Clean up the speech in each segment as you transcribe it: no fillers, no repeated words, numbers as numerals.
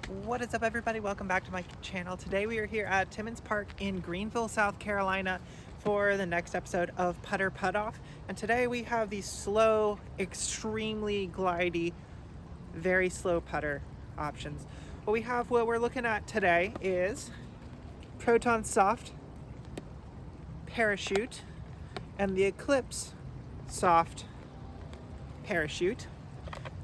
What is up, everybody? Welcome back to my channel. Today we are here at Timmons Park in Greenville, South Carolina for the next episode of Putter Putt Off. And today we have these slow, extremely glidey, very slow putter options. What we're looking at today is Proton Soft Parachute and the Eclipse Soft Parachute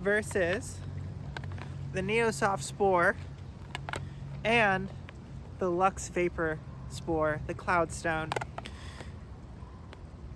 versus the Neosoft Spore and the Luxe Vapor Spore, the Cloudstone.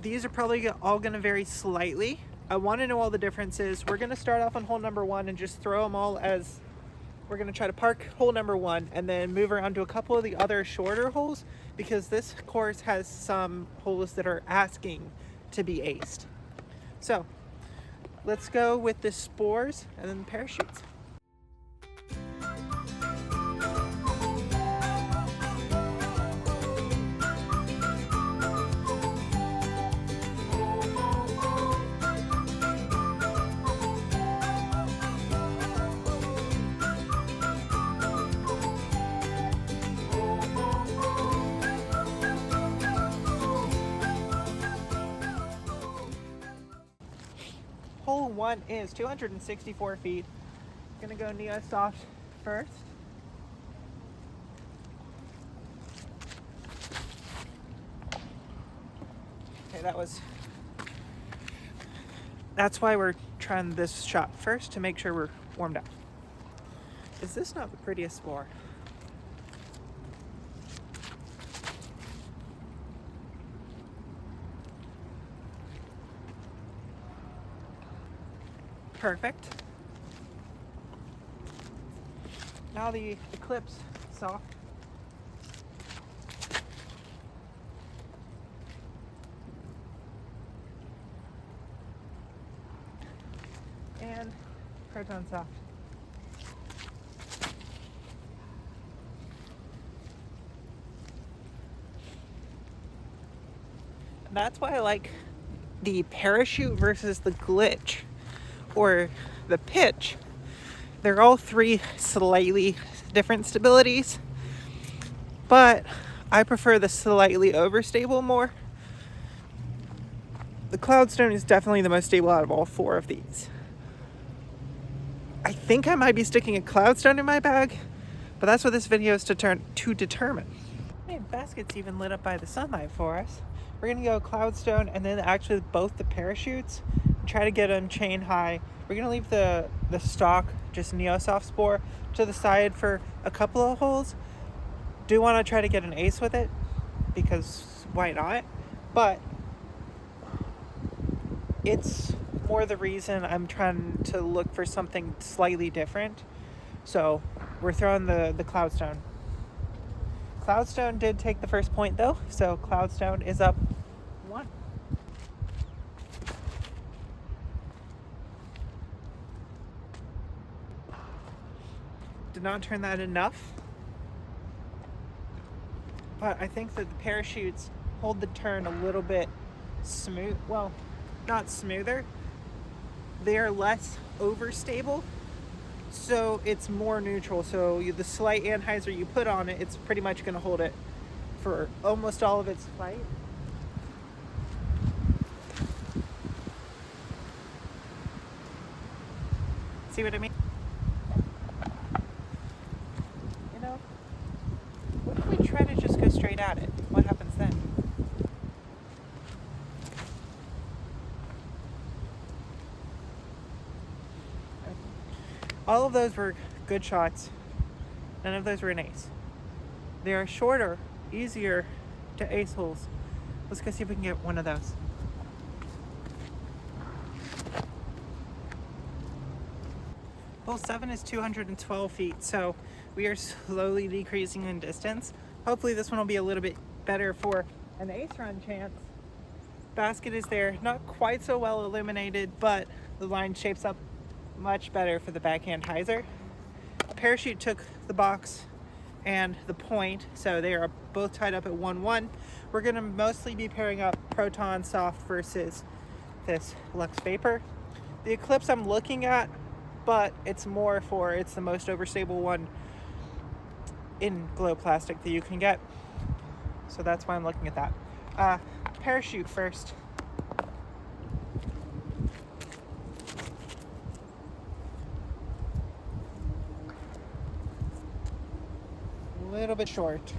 These are probably all going to vary slightly. I want to know all the differences. We're going to start off on hole number one and just throw them all as we're going to try to park hole number one and then move around to a couple of the other shorter holes because this course has some holes that are asking to be aced. So let's go with the Spores and then the parachutes. Hole one is 264 feet. Gonna go Neosoft first. Okay, that's why we're trying this shot first, to make sure we're warmed up. Is this not the prettiest Spore? Perfect. Now the Eclipse Soft. And Proton Soft. That's why I like the parachute versus the glitch or the pitch. They're all three slightly different stabilities, but I prefer the slightly overstable more. The Cloudstone is definitely the most stable out of all four of these. I think I might be sticking a Cloudstone in my bag, but that's what this video is to determine. Hey, basket's even lit up by the sunlight for us. We're gonna go Cloudstone and then actually both the parachutes, try to get them chain high. We're gonna leave the stock, just Neosoft Spore, to the side for a couple of holes. Do want to try to get an ace with it, because why not? But it's more the reason I'm trying to look for something slightly different. So we're throwing the Cloudstone. Cloudstone did take the first point though, so Cloudstone is up 1. Did not turn that enough, but I think that the parachutes hold the turn a little bit smooth. Well, not smoother. They are less overstable, so it's more neutral. So the slight anhyzer you put on it, it's pretty much going to hold it for almost all of its flight. See what I mean? You know, what if we try to just go straight at it? What happens then? All of those were good shots. None of those were an ace. They are shorter, easier to ace holes. Let's go see if we can get one of those. Hole 7 is 212 feet, so we are slowly decreasing in distance. Hopefully this one will be a little bit better for an ace run chance. Basket is there, not quite so well illuminated, but the line shapes up much better for the backhand hyzer. Parachute took the box and the point, so they are both tied up at 1-1. We're going to mostly be pairing up Proton Soft versus this Luxe Vapor. The Eclipse I'm looking at but it's the most overstable one in glow plastic that you can get. So that's why I'm looking at that. Parachute first. A little bit short.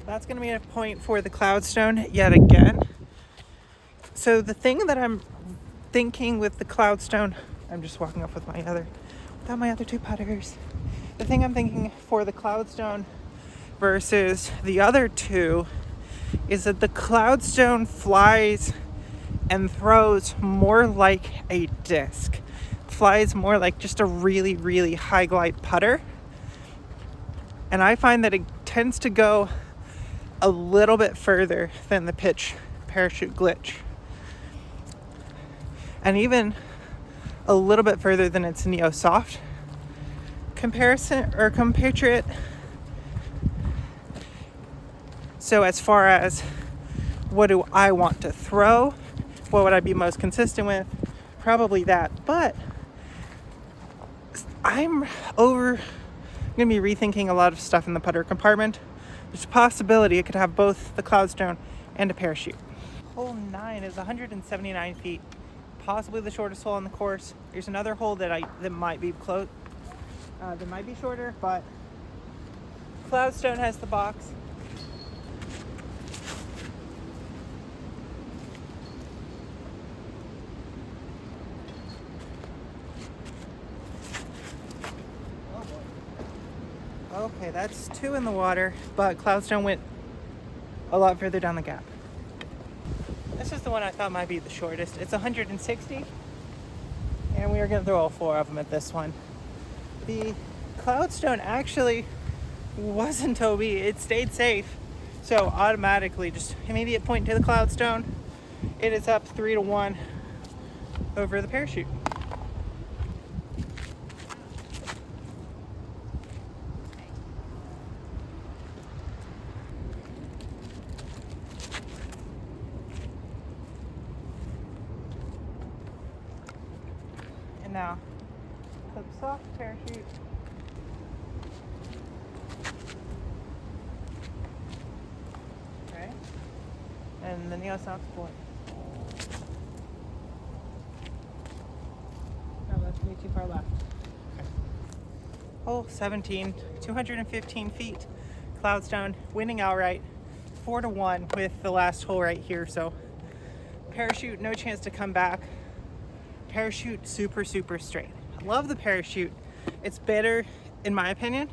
That's going to be a point for the Cloudstone yet again. So the thing that I'm thinking with the Cloudstone, I'm just walking up without my other two putters. The thing I'm thinking for the Cloudstone versus the other two is that the Cloudstone flies and throws more like a disc. Flies more like just a really, really high glide putter. And I find that it tends to go a little bit further than the pitch parachute glitch. And even a little bit further than its Neo Soft comparison or compatriot. So as far as what do I want to throw, what would I be most consistent with? Probably that. But I'm going to be rethinking a lot of stuff in the putter compartment. There's a possibility it could have both the Cloudstone and a parachute. Hole 9 is 179 feet, possibly the shortest hole on the course. There's another hole that might be close, that might be shorter, but Cloudstone has the box. Okay, that's 2 in the water, but Cloudstone went a lot further down the gap. This is the one I thought might be the shortest. It's 160, and we are going to throw all 4 of them at this one. The Cloudstone actually wasn't OB. It stayed safe, so automatically, just immediate point to the Cloudstone, it is up 3-1 over the parachute. And now, clip soft parachute. Okay. And the Neo Soft Spore. No, that's way too far left. Okay. Hole 17, 215 feet. Cloudstone winning outright, 4-1 with the last hole right here. So parachute, no chance to come back. Parachute super straight. I love the parachute. It's better, in my opinion,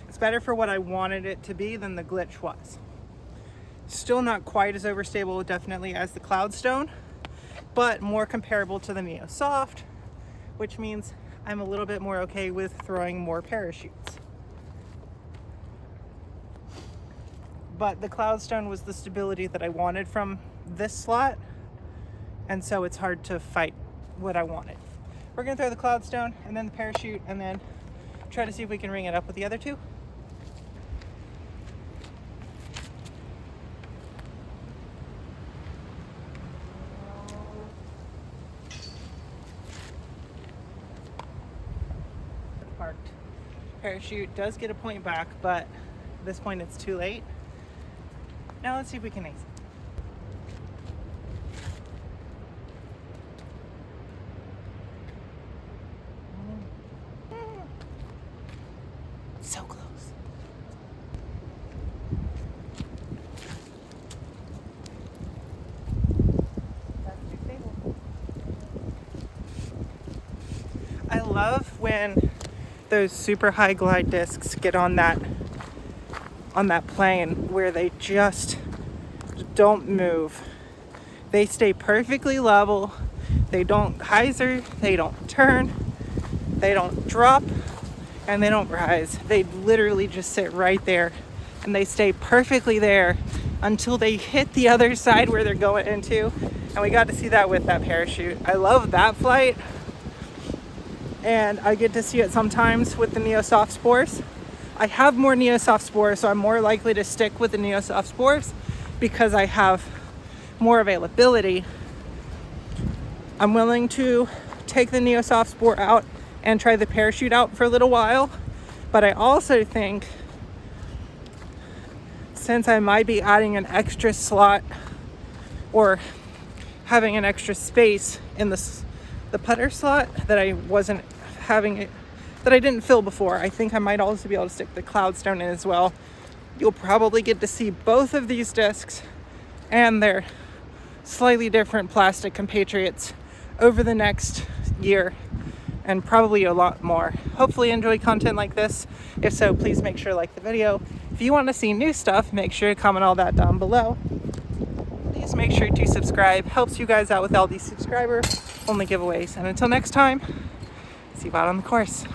it's better for what I wanted it to be than the glitch was. Still not quite as overstable definitely as the Cloudstone, but more comparable to the Neo Soft, which means I'm a little bit more okay with throwing more parachutes. But the Cloudstone was the stability that I wanted from this slot, and so it's hard to fight what I wanted. We're gonna throw the Cloudstone and then the parachute and then try to see if we can ring it up with the other 2. Parked. Parachute does get a point back, but at this point it's too late. Now let's see if we can ace it. So close. That's too stable. I love when those super high glide discs get on that plane where they just don't move. They stay perfectly level. They don't hyzer, they don't turn, they don't drop, and they don't rise. They literally just sit right there and they stay perfectly there until they hit the other side where they're going into. And we got to see that with that parachute. I love that flight. And I get to see it sometimes with the Neo Soft Spores. I have more Neosoft Spores, so I'm more likely to stick with the Neosoft Spores because I have more availability. I'm willing to take the Neosoft Spore out and try the parachute out for a little while, but I also think since I might be adding an extra slot or having an extra space in the putter slot that I wasn't having it, that I didn't fill before, I think I might also be able to stick the Cloudstone in as well. You'll probably get to see both of these discs and their slightly different plastic compatriots over the next year, and probably a lot more. Hopefully you enjoy content like this. If so, please make sure to like the video. If you want to see new stuff, make sure to comment all that down below. Please make sure to subscribe. Helps you guys out with all these subscriber only giveaways. And until next time, see you out on the course.